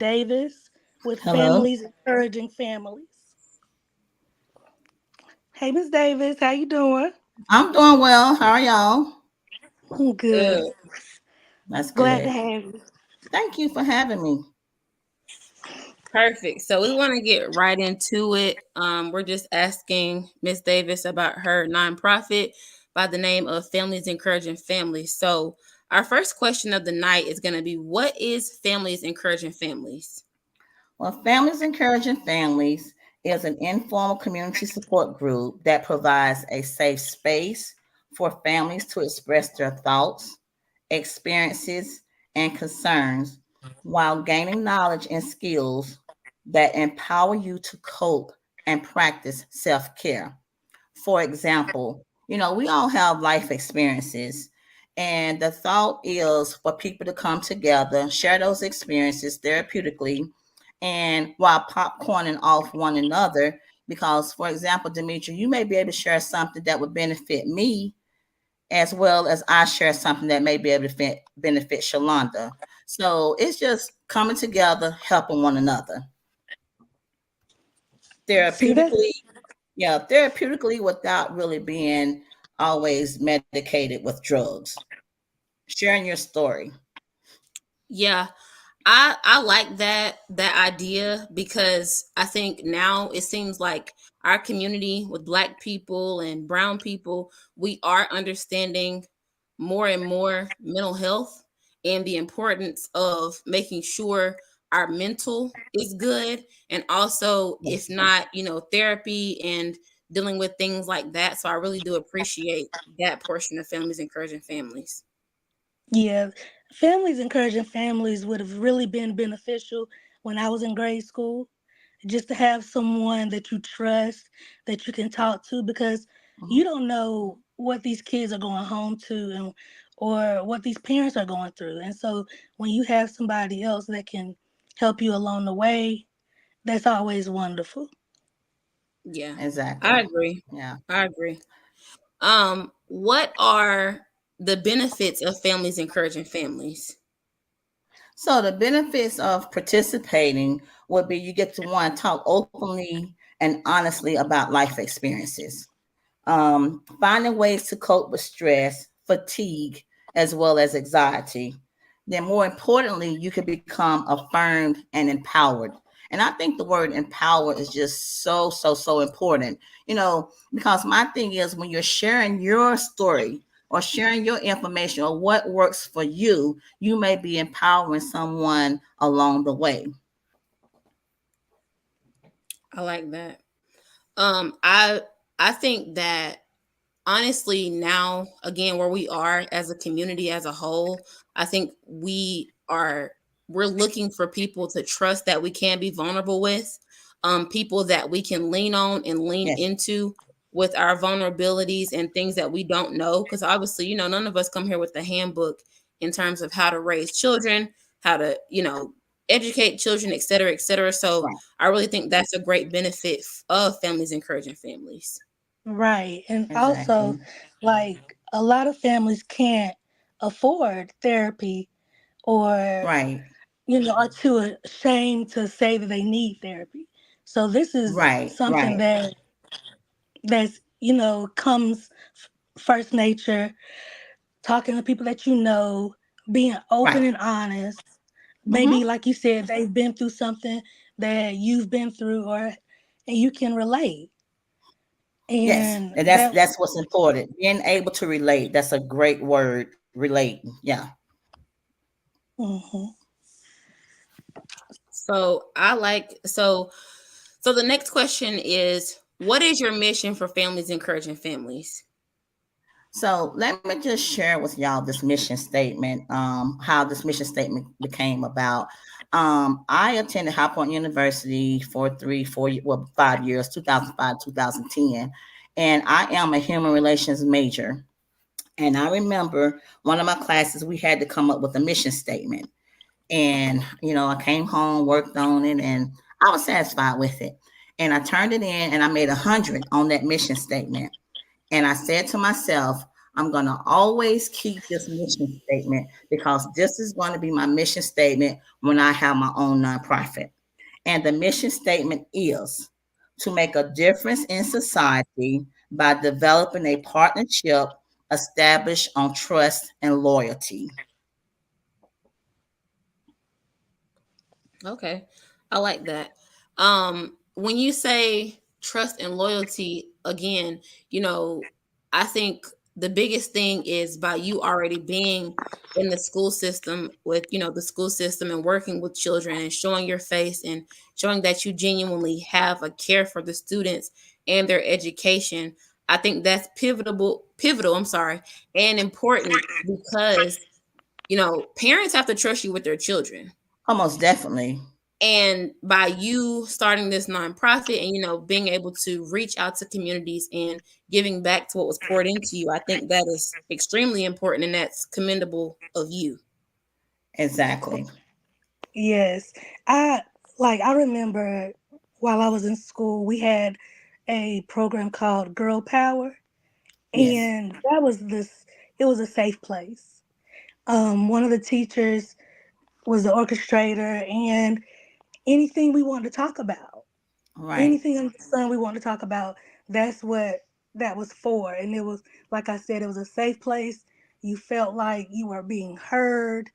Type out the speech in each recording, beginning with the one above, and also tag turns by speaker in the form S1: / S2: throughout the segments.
S1: Davis with
S2: Hello.
S1: Families Encouraging Families. Hey, Miss Davis, how you doing?
S2: I'm doing well. How are y'all?
S1: I'm good.
S3: Good.
S2: That's
S1: Glad to
S2: good.
S1: have you.
S2: Thank you for having me.
S3: Perfect. So we want to get right into it. We're just asking Miss Davis about her nonprofit by the name of Families Encouraging Families. So our first question of the night is going to be, what is Families Encouraging Families?
S2: Well, Families Encouraging Families is an informal community support group that provides a safe space for families to express their thoughts, experiences, and concerns while gaining knowledge and skills that empower you to cope and practice self care. For example, we all have life experiences. And the thought is for people to come together, share those experiences therapeutically, and while popcorning off one another. Because, for example, Demetri, you may be able to share something that would benefit me as well as I share something that may be able to benefit Shalonda. So it's just coming together, helping one another
S1: See that?
S2: therapeutically. Yeah, therapeutically without really being always medicated with drugs. Sharing your story.
S3: Yeah, I like that idea because I think now it seems like our community with black people and brown people, we are understanding more and more mental health and the importance of making sure our mental is good, and also if
S2: Yes.
S3: not, therapy and dealing with things like that. So I really do appreciate that portion of Families Encouraging Families.
S1: Yeah. Families Encouraging Families would have really been beneficial when I was in grade school. Just to have someone that you trust, that you can talk to, because
S2: Mhm.
S1: you don't know what these kids are going home to and or what these parents are going through. And so when you have somebody else that can help you along the way, that's always wonderful.
S3: Yeah, I
S2: Exactly.
S3: agree.
S2: Yeah.
S3: I agree. What are the benefits of Families Encouraging Families?
S2: So the benefits of participating would be you get to one talk openly and honestly about life experiences. Finding ways to cope with stress, fatigue, as well as anxiety. Then, more importantly, you can become affirmed and empowered. And I think the word empower is just so important, because my thing is when you're sharing your story or sharing your information or what works for you, you may be empowering someone along the way.
S3: I like that. I think that honestly now again where we are as a community as a whole, I think we're looking for people to trust that we can be vulnerable with, people that we can lean on and lean
S2: Yes.
S3: into with our vulnerabilities and things that we don't know, because obviously none of us come here with the handbook in terms of how to raise children, how to educate children, et cetera, et cetera. So
S2: Right.
S3: I really think that's a great benefit of Families Encouraging Families.
S1: Right. And also,
S2: Exactly.
S1: like, a lot of families can't afford therapy or,
S2: Right.
S1: are too ashamed to say that they need therapy. So this is
S2: Right.
S1: something
S2: Right.
S1: that's comes first nature, talking to people that you know, being open
S2: Right.
S1: and honest. Maybe
S2: Mm-hmm.
S1: like you said, they've been through something that you've been through, and you can relate.
S2: Yes,
S1: And
S2: and that's what's important. Being able to relate. That's a great word. Relate. Yeah.
S1: mhm.
S3: So I like so the next question is, what is your mission for Families Encouraging Families?
S2: So let me just share with y'all this mission statement. How this mission statement became about. I attended High Point University for 5 years, 2005, 2010, and I am a human relations major. And I remember one of my classes, we had to come up with a mission statement. And, I came home, worked on it, and I was satisfied with it. And I turned it in and I made 100 on that mission statement. And I said to myself, I'm going to always keep this mission statement because this is going to be my mission statement when I have my own nonprofit. And the mission statement is to make a difference in society by developing a partnership established on trust and loyalty.
S3: Okay. I like that. When you say trust and loyalty, again, I think the biggest thing is by you already being in the school system with, the school system and working with children and showing your face and showing that you genuinely have a care for the students and their education. I think that's pivotal, I'm sorry, and important because, parents have to trust you with their children.
S2: Almost definitely.
S3: And by you starting this nonprofit and being able to reach out to communities and giving back to what was poured into you, I think that is extremely important and that's commendable of you.
S2: Exactly.
S1: Yes. I I remember while I was in school, we had a program called Girl Power,
S2: Yes.
S1: and it was a safe place. One of the teachers was the orchestrator, and anything we wanted to talk about,
S2: Right.
S1: anything under the sun we wanted to talk about, that's what that was for. And it was, like I said, it was a safe place. You felt like you were being heard.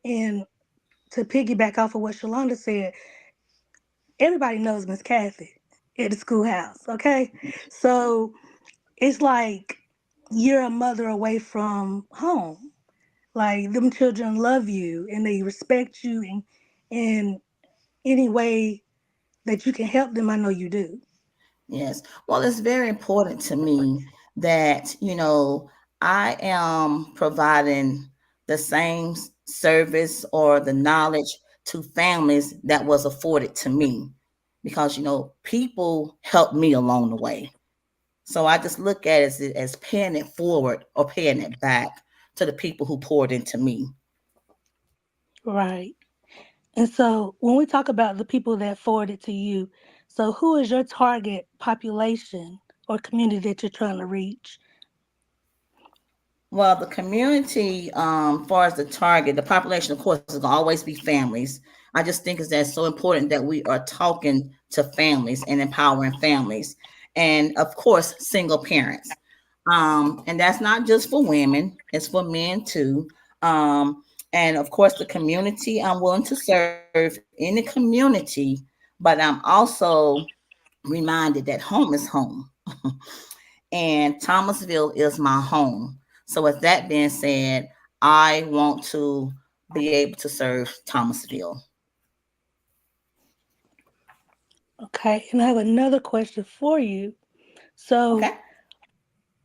S1: And to piggyback off of what Shalonda said, everybody knows Miss Kathy at the schoolhouse, okay? So it's like you're a mother away from home. Like them children love you and they respect you, and in any way that you can help them, I know you do.
S2: Yes. Well, it's very important to me that, I am providing the same service or the knowledge to families that was afforded to me because, people helped me along the way. So I just look at it as paying it forward or paying it back to the people who poured into me.
S1: Right. And so when we talk about the people that forward it to you, so who is your target population or community that you're trying to reach?
S2: Well, the community, far as the target, the population, of course, is going to always be families. I just think it's that so important that we are talking to families and empowering families, and of course, single parents. And that's not just for women; it's for men too. And of course, the community. I'm willing to serve in the community, but I'm also reminded that home is home. And Thomasville is my home. So, with that being said, I want to be able to serve Thomasville.
S1: Okay. And I have another question for you. So,
S2: Okay.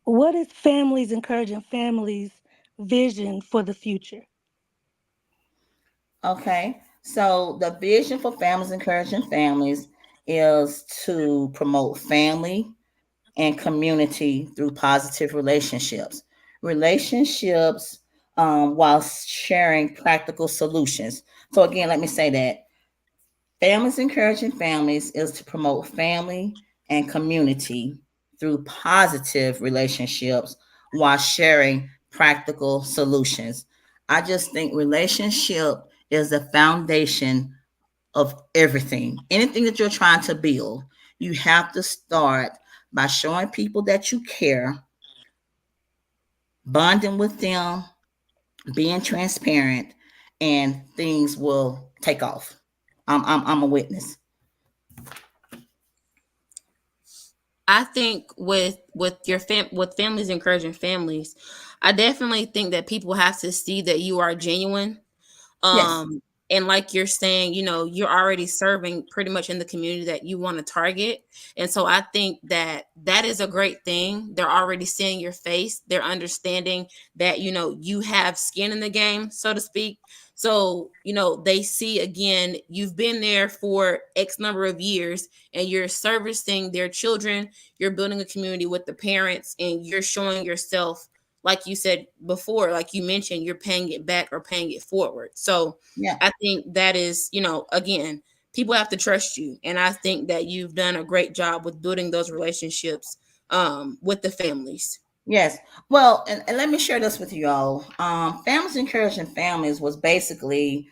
S1: what is Families Encouraging Families' vision for the future?
S2: Okay. So, the vision for Families Encouraging Families is to promote family and community through positive relationships. Relationships while sharing practical solutions. So, again, let me say that Families Encouraging Families is to promote family and community through positive relationships while sharing practical solutions. I just think relationship is the foundation of everything. Anything that you're trying to build, you have to start by showing people that you care, bonding with them, being transparent, and things will take off. I'm a witness.
S3: I think with families encouraging families, I definitely think that people have to see that you are genuine.
S2: Yes.
S3: um and like you're saying, you're already serving pretty much in the community that you want to target. And so I think that that is a great thing. They're already seeing your face, they're understanding that you have skin in the game, so to speak. So they see, again, you've been there for X number of years and you're servicing their children, you're building a community with the parents, and you're showing yourself, like you said before, like you mentioned, you're paying it back or paying it forward. So
S2: Yeah.
S3: I think that is, again, people have to trust you. And I think that you've done a great job with building those relationships with the families.
S2: Yes. Well, and let me share this with you all. Families Encouraging Families was basically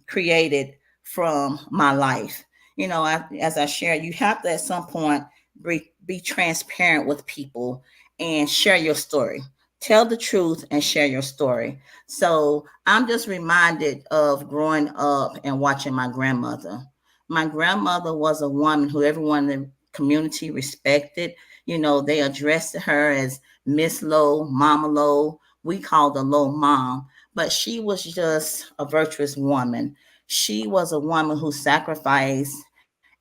S2: created from my life. As I shared, you have to at some point be transparent with people and share your story. Tell the truth and share your story. So I'm just reminded of growing up and watching my grandmother. My grandmother was a woman who everyone in the community respected. They addressed her as Miss Lowe, Mama Lowe. We called her Lowe Mom, but she was just a virtuous woman. She was a woman who sacrificed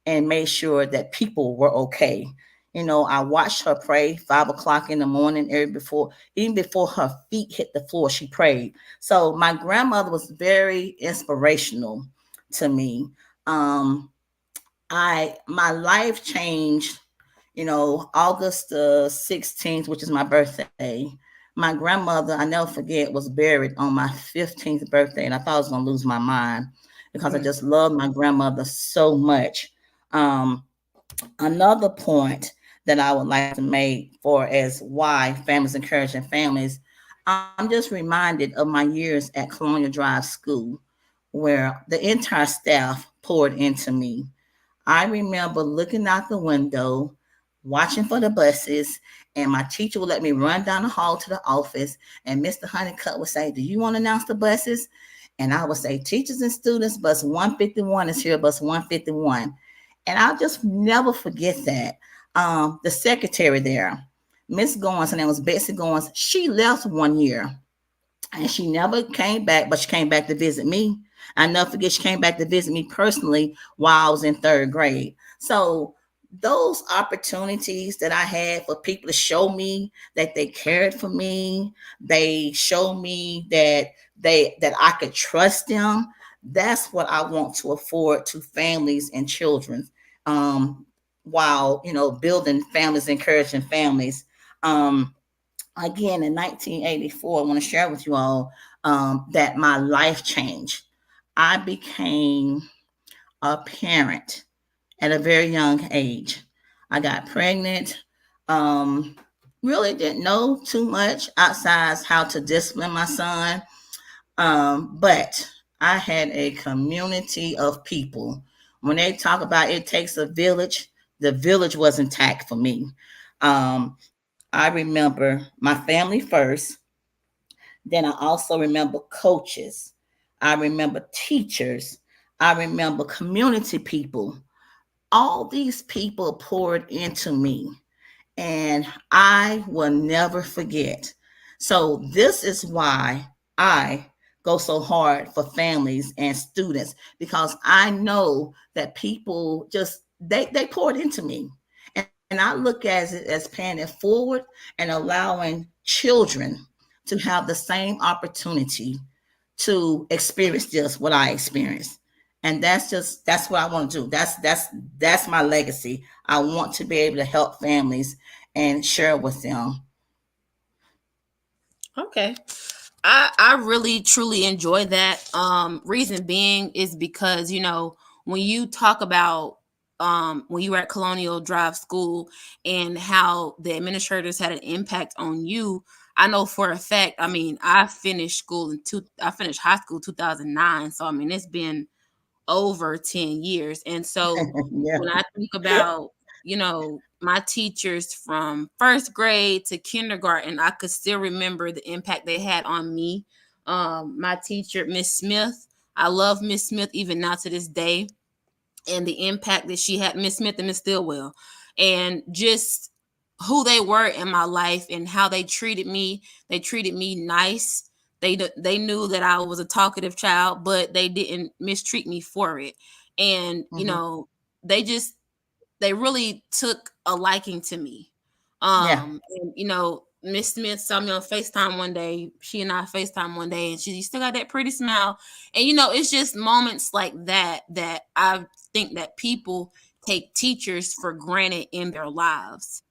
S2: and made sure that people were okay. I watched her pray 5 o'clock in the morning, even before her feet hit the floor, she prayed. So my grandmother was very inspirational to me. Um, I my life changed, August the 16th, which is my birthday. My grandmother, I never forget, was buried on my 15th birthday, and I thought I was gonna lose my mind because I just loved my grandmother so much. Um, Another point that I would like to make for as why families encouraging families, I'm just reminded of my years at Colonial Drive School, where the entire staff poured into me. I remember looking out the window, watching for the buses, and my teacher would let me run down the hall to the office, and Mr. Honeycutt would say, "Do you want to announce the buses?" And I would say, "Teachers and students, bus 151 is here, bus 151." And I'll just never forget that. The secretary there, Miss Goins, her name was Betsy Goins, she left one year and she never came back, but she came back to visit me. I never forget she came back to visit me personally while I was in third grade. So those opportunities that I had for people to show me that they cared for me, they showed me that I could trust them. That's what I want to afford to families and children. Um, while building families, encouraging families. Um, Again, in 1984, I want to share with you all that my life changed. I became a parent at a very young age. I got pregnant. Um, really didn't know too much outside how to discipline my son. But I had a community of people. When they talk about it takes a village, the village was intact for me. I remember my family first. Then I also remember coaches. I remember teachers. I remember community people. All these people poured into me, and I will never forget. So, this is why I go so hard for families and students because I know that people just they poured into me. And I look at it as paying it forward and allowing children to have the same opportunity to experience just what I experienced. And that's what I want to do. That's my legacy. I want to be able to help families and share with them.
S3: Okay. I really truly enjoy that. Reason being is because, when you talk about when you were at Colonial Drive School and how the administrators had an impact on you, I know for a fact, I mean, I finished high school 2009, so I mean, it's been over 10 years. And so
S2: Yeah.
S3: when I think about, my teachers from first grade to kindergarten, I could still remember the impact they had on me. My teacher, Miss Smith, I love Miss Smith even now to this day, and the impact that she had, Miss Smith and Miss Stillwell, and just who they were in my life and how they treated me. They treated me nice. They knew that I was a talkative child, but they didn't mistreat me for it. And
S2: Hmm.
S3: they just they really took a liking to me.
S2: Yeah.
S3: And Miss Smith saw me on FaceTime one day. She and I FaceTime one day, and she still got that pretty smile. And it's just moments like that I think that people take teachers for granted in their lives.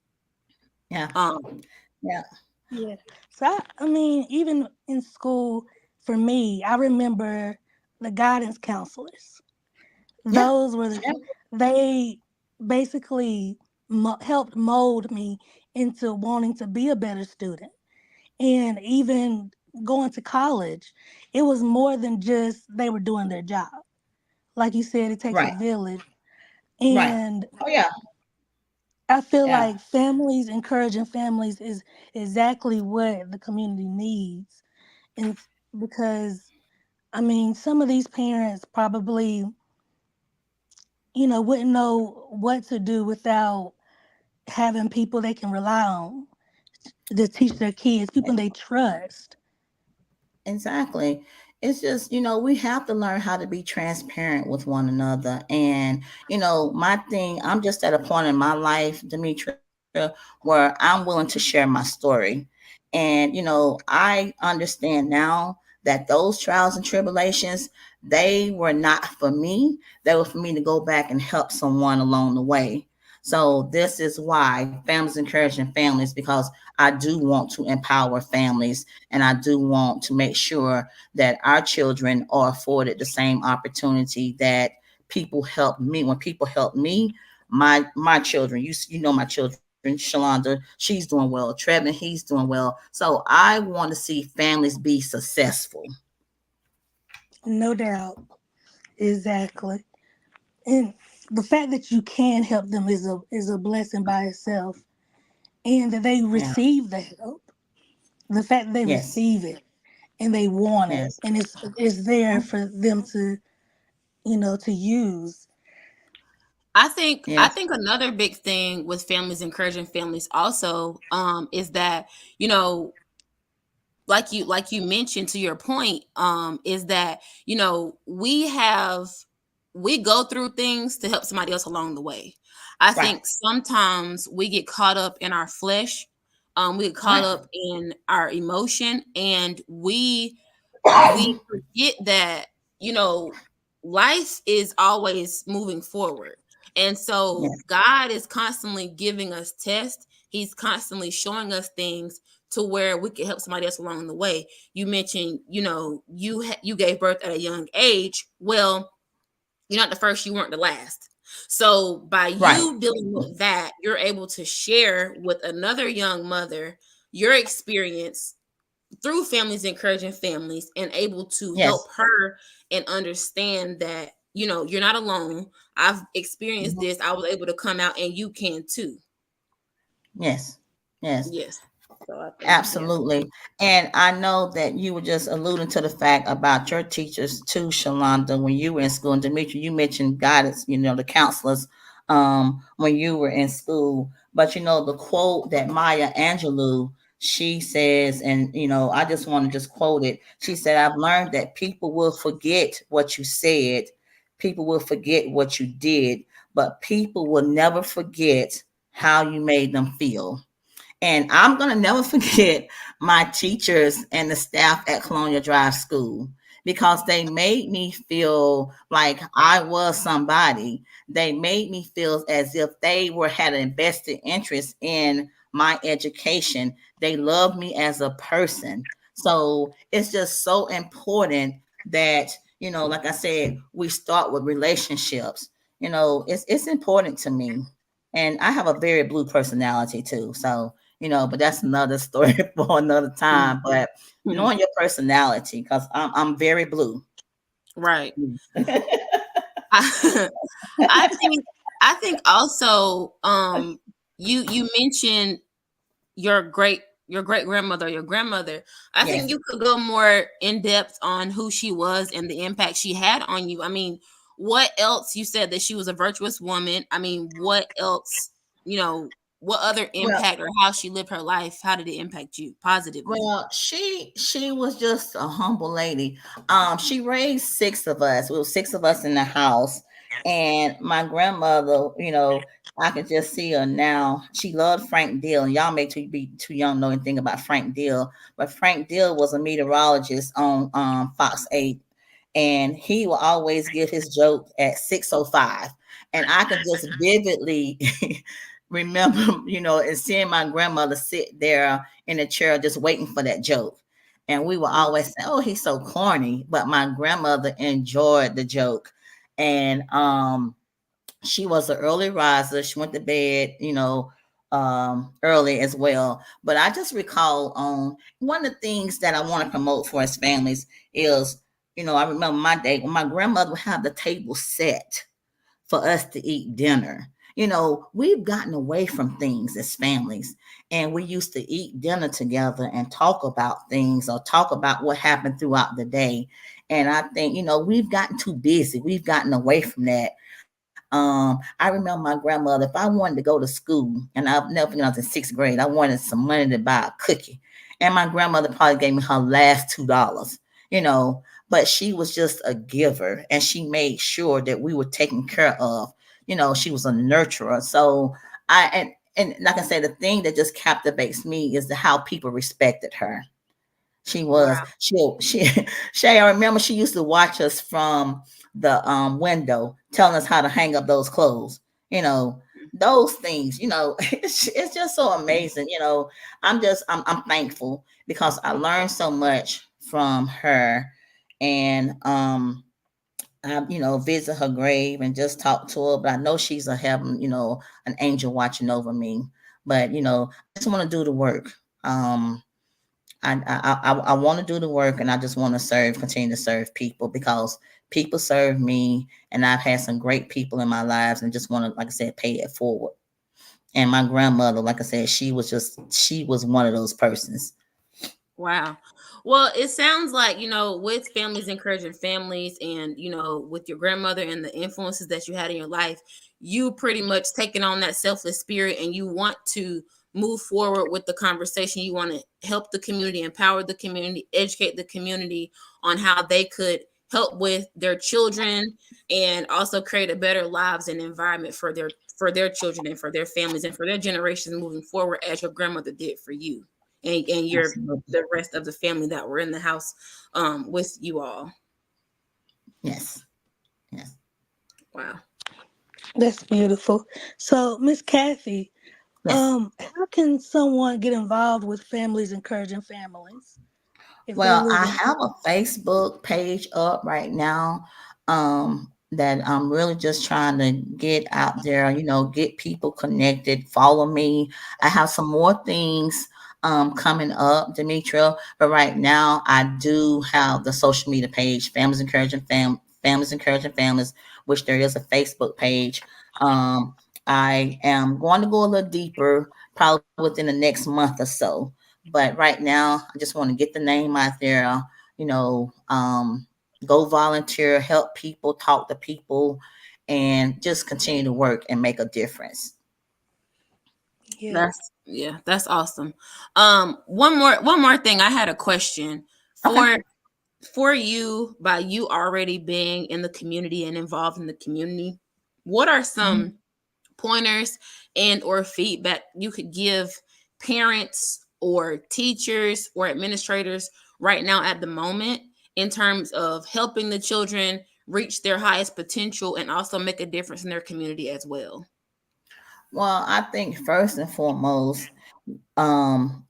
S2: Yeah.
S3: Um,
S2: Yeah.
S1: Yeah. So I mean, even in school, for me, I remember the guidance counselors.
S2: Yeah.
S1: Those were
S2: Yeah.
S1: they basically helped mold me into wanting to be a better student. And even going to college, it was more than just they were doing their job. Like you said, it takes a
S2: Right.
S1: village.
S2: Right.
S1: And
S2: Oh yeah.
S1: I feel
S2: Yeah.
S1: like families, encouraging families, is exactly what the community needs. And because, I mean, some of these parents probably, wouldn't know what to do without having people they can rely on to teach their kids, people they trust.
S2: Exactly. It's just, we have to learn how to be transparent with one another. And, my thing, I'm just at a point in my life, Demetria, where I'm willing to share my story. And, I understand now that those trials and tribulations, they were not for me. They were for me to go back and help someone along the way. So this is why families encouraging families, because I do want to empower families, and I do want to make sure that our children are afforded the same opportunity that people help me. When people help me, my children, you know my children, Shalonda, she's doing well. Trevin, he's doing well. So I want to see families be successful.
S1: No doubt. Exactly. And the fact that you can help them is a blessing by itself. And that they
S2: Yeah.
S1: receive the help. The fact that they
S2: Yes.
S1: receive it and they want it
S2: Yes.
S1: and it's there for them to use.
S3: I
S2: Yes.
S3: think another big thing with families, encouraging families also, is that, you know, like you mentioned, to your point, is that, we go through things to help somebody else along the way. I
S2: Right.
S3: think sometimes we get caught up in our flesh, we get caught
S2: Right.
S3: up in our emotion, and we forget that, you know life is always moving forward. And so
S2: Yes.
S3: God is constantly giving us tests. He's constantly showing us things to where we can help somebody else along the way. You mentioned, you gave birth at a young age. Well, you're not the first, you weren't the last. So by
S2: Right.
S3: you dealing with that, you're able to share with another young mother your experience through families encouraging families, and able to help
S2: Yes.
S3: her and understand that, you're not alone. I've experienced
S2: Mhm.
S3: this. I was able to come out, and you can too.
S2: Yes. Yes.
S3: Yes. So I think, yeah.
S2: Absolutely. And I know that you were just alluding to the fact about your teachers too, Shalonda, when you were in school. And Dimitri, you mentioned guidance, the counselors when you were in school. But the quote that Maya Angelou, she says, and I just want to just quote it. She said, I've learned that people will forget what you said, people will forget what you did, but people will never forget how you made them feel. And I'm going to never forget my teachers and the staff at Colonial Drive School, because they made me feel like I was somebody. They made me feel as if they had an invested interest in my education. They loved me as a person. So it's just so important that, like I said, we start with relationships. It's important to me. And I have a very blue personality too. So but that's another story for another time. But knowing your personality, because I'm very blue.
S3: Right. I, I think I think also, you mentioned your great grandmother, your grandmother. I think
S2: Yes.
S3: you could go more in depth on who she was and the impact she had on you. I mean, what else? You said that she was a virtuous woman. I mean, what else, you know what other
S2: Well,
S3: impact, or how she lived her life, how did it impact you positively?
S2: she was just a humble lady. She raised six of us. We were six of us in the house, and my grandmother, I can just see her now. She loved Frank Deal, and y'all may be too young to know anything about Frank Deal, but Frank Deal was a meteorologist on Fox 8, and he will always give his joke at 6:05, and I can just vividly remember, and seeing my grandmother sit there in a chair just waiting for that joke. And we would always say, "Oh, he's so corny," but my grandmother enjoyed the joke. And she was an early riser. She went to bed, early as well. But I just recall on one of the things that I want to promote for us families is, I remember my day when my grandmother would have the table set for us to eat dinner. We've gotten away from things as families, and we used to eat dinner together and talk about things or talk about what happened throughout the day. And I think, we've gotten too busy. We've gotten away from that. I remember my grandmother, if I wanted to go to school, and I've never forget, I was in sixth grade, I wanted some money to buy a cookie. And my grandmother probably gave me her last $2, you know, but she was just a giver and she made sure that we were taken care of. She was a nurturer. So and like I said, the thing that just captivates me is how people respected her. She was
S3: Wow.
S2: she Shay, I remember she used to watch us from the window, telling us how to hang up those clothes. You know, those things, it's just so amazing. I'm thankful because I learned so much from her. And I, visit her grave and just talk to her. But I know she's a heaven, an angel watching over me. But I just want to do the work. I want to do the work, and I just want to continue to serve people because people serve me, and I've had some great people in my lives, and just want to, like I said, pay it forward. And my grandmother, like I said, she was one of those persons.
S3: Wow. Well, it sounds like, with families encouraging families and, with your grandmother and the influences that you had in your life, you pretty much taking on that selfless spirit and you want to move forward with the conversation. You want to help the community, empower the community, educate the community on how they could help with their children and also create a better lives and environment for their children and for their families and for their generations moving forward as your grandmother did for you and
S2: Absolutely.
S3: the rest of the family that were in the house with you all.
S2: Yes. Yes.
S3: Wow.
S1: That's beautiful. So, Miss Kathy,
S2: Yes.
S1: how can someone get involved with families encouraging families if they
S2: Well,
S1: live
S2: I
S1: in?
S2: have a Facebook page up right now, that I'm really just trying to get out there, get people connected, follow me. I have some more things coming up, Demetria, but right now I do have the social media page, Families Encouraging Families, which there is a Facebook page. Um, I am going to go a little deeper, probably within the next month or so. But right now, I just want to get the name out there, you know, um, go volunteer, help people, talk to people, and just continue to work and make a difference.
S1: Yeah.
S3: That's awesome. One more thing. I had a question
S2: Okay.
S3: for you by you already being in the community and involved in the community. What are
S2: Mhm.
S3: some pointers and or feedback you could give parents or teachers or administrators right now at the moment in terms of helping the children reach their highest potential and also make a difference in their community as well?
S2: Well, I think first and foremost, um,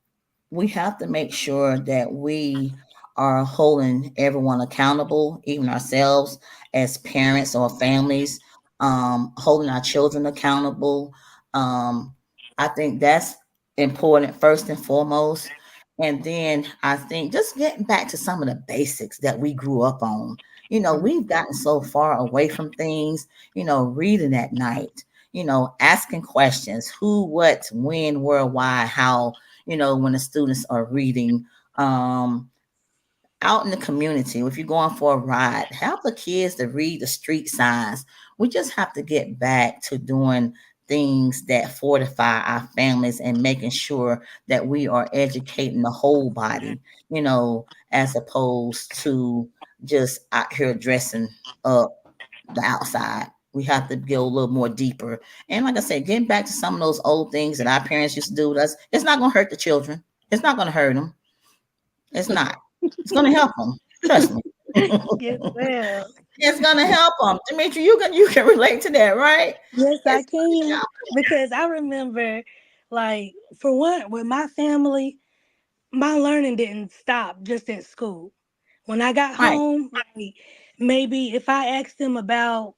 S2: we have to make sure that we are holding everyone accountable, even ourselves as parents or families, holding our children accountable. Um, I think that's important first and foremost. And then I think just getting back to some of the basics that we grew up on. We've gotten so far away from things, reading at night, asking questions, who, what, when, where, why, how, when the students are reading, um, out in the community. If you're going for a ride, help the kids to read the street signs. We just have to get back to doing things that fortify our families and making sure that we are educating the whole body, as opposed to just out here dressing up the outside. We have to go a little more deeper. And like I said, getting back to some of those old things that our parents used to do with us, it's not going to hurt the children. It's not going to hurt them. It's not. It's going to help them. Trust me.
S1: Yes, ma'am.
S2: It's going to help them. Dimitri, you can relate to that, right?
S1: Yes, I
S2: It's going to
S1: can.
S2: help.
S1: Because I remember, like, for one, with my family, my learning didn't stop just at school. When I got
S2: Right.
S1: home, like, maybe if I asked them about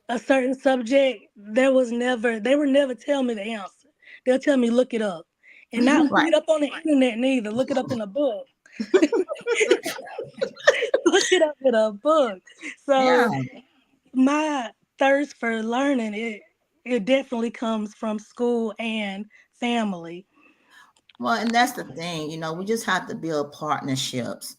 S1: a certain subject, they were never tell me the answer. they'll tell me look it up, and not look
S2: Right.
S1: it up on the internet neither. Look it up in a book. Look it up in a book.
S2: Yeah.
S1: So my thirst for learning it definitely comes from school and family.
S2: Well, and that's the thing, we just have to build partnerships.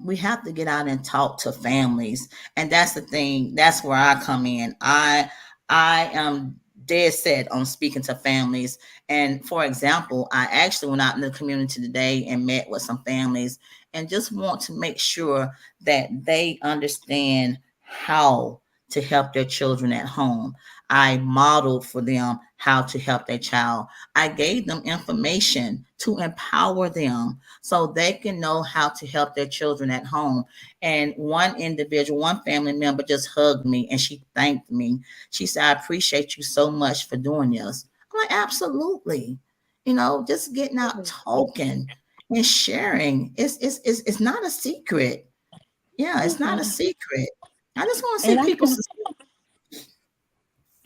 S2: We have to get out and talk to families, and that's the thing. That's where I come in. I am dead set on speaking to families. And for example, I actually went out in the community today and met with some families, and just want to make sure that they understand how to help their children at home. I modeled for them how to help their child. I gave them information to empower them so they can know how to help their children at home. And one individual, one family member just hugged me and she thanked me. She said, I appreciate you so much for doing this. I'm like, absolutely. Just getting out talking and sharing. It's not a secret. Yeah, it's not a
S1: Mhm.
S2: secret. I just want to see
S1: And I
S2: people.
S1: can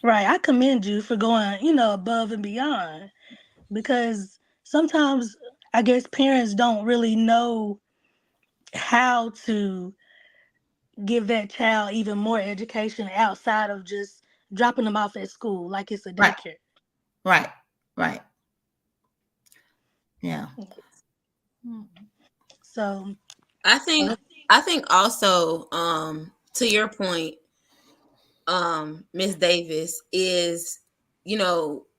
S1: right, I commend you for going, above and beyond, because sometimes I guess parents don't really know how to give that child even more education outside of just dropping them off at school like it's a
S2: Right,
S1: daycare.
S2: right, right. Yeah.
S1: So,
S3: I think I think also to your point, Miss Davis, is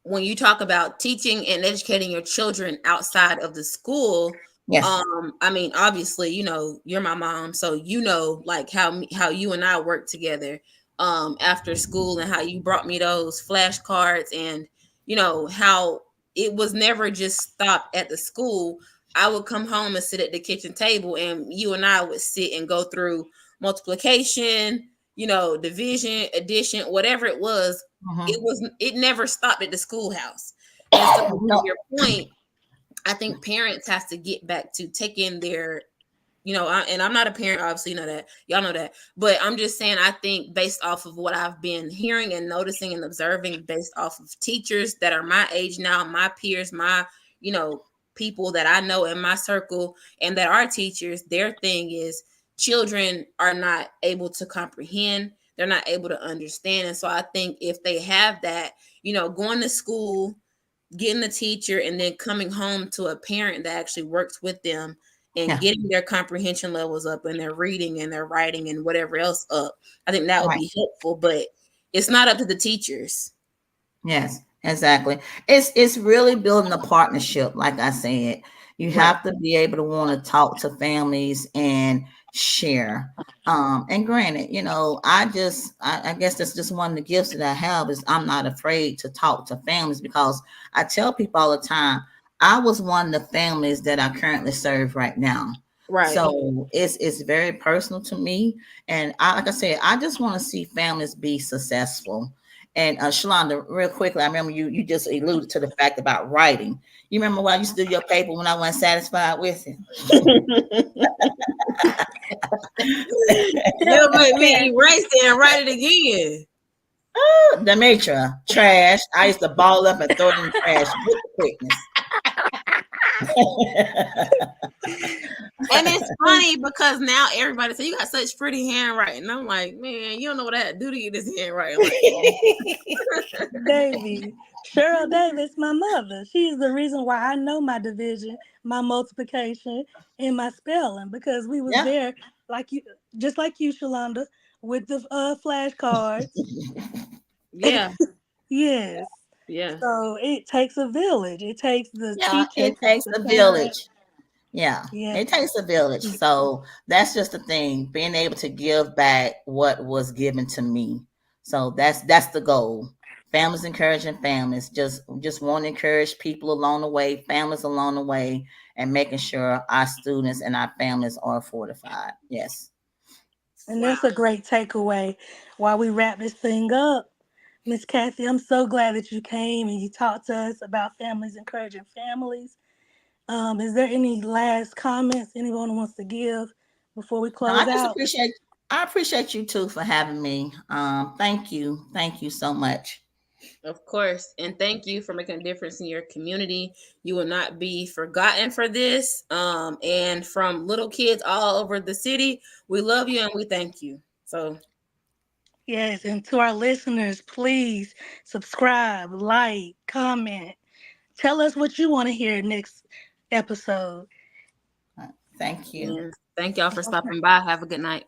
S3: when you talk about teaching and educating your children outside of the school.
S2: Yes.
S3: I mean, obviously, you're my mom, so like how you and I work together after school, and how you brought me those flashcards, and how it was never just stopped at the school. I would come home and sit at the kitchen table, and you and I would sit and go through multiplication, division, addition, whatever it was.
S2: Mhm.
S3: It never stopped at the schoolhouse. And so, to
S2: No.
S3: your point, I think parents have to get back to taking their, and I'm not a parent, obviously, that, y'all know that, but I'm just saying, I think based off of what I've been hearing and noticing and observing, based off of teachers that are my age now, my peers, my, people that I know in my circle and that are teachers, their thing is children are not able to comprehend. They're not able to understand. And so I think if they have that, going to school, getting a teacher, and then coming home to a parent that actually works with them and
S2: Yeah.
S3: getting their comprehension levels up and their reading and their writing and whatever else up, I think that would
S2: Right.
S3: be helpful. But it's not up to the teachers.
S2: Yes, exactly. It's really building a partnership, like I said. You
S3: Right.
S2: have to be able to want to talk to families and share. And granted, I guess that's just one of the gifts that I have is I'm not afraid to talk to families, because I tell people all the time, I was one of the families that I currently serve right now.
S3: Right.
S2: So it's very personal to me. And like I said, I just want to see families be successful. And Shalonda, real quickly, I remember you just alluded to the fact about writing. You remember when I used to do your paper when I wasn't satisfied with it?
S3: You'll make me erase it and write it again.
S2: Demetria, trash. I used to ball up and throw it in the trash with quickness.
S3: And it's funny because now everybody says you got such pretty handwriting. I'm like, man, you don't know what I had to do to get this handwriting.
S1: Davy, Cheryl Davis, my mother, she's the reason why I know my division, my multiplication, and my spelling, because we was
S2: Yeah.
S1: there like you, just like you, Shalonda, with the flashcards.
S3: Yeah.
S1: Yes.
S3: Yeah.
S1: So it takes a village. It takes the
S2: Yeah,
S1: teacher,
S2: it
S1: it takes
S2: takes
S1: the
S2: a
S1: parent.
S2: village. Yeah,
S1: Yeah.
S2: it takes a village. So that's just the thing, being able to give back what was given to me. So that's the goal. Families encouraging families, just want to encourage people along the way, families along the way, and making sure our students and our families are fortified. Yes.
S1: And
S3: Wow.
S1: that's a great takeaway while we wrap this thing up. Miss Kathy, I'm so glad that you came and you talked to us about families encouraging families. Is there any last comments anyone wants to give before we
S2: No, I
S1: close
S2: just
S1: out?
S2: appreciate I appreciate you too for having me. Thank you. Thank you so much.
S3: Of course. And thank you for making a difference in your community. You will not be forgotten for this. And from little kids all over the city, we love you and we thank you. So
S1: Yes, and to our listeners, please subscribe, like, comment. Tell us what you want to hear next episode.
S2: Thank you.
S3: thank y'all for stopping by. Have a good night.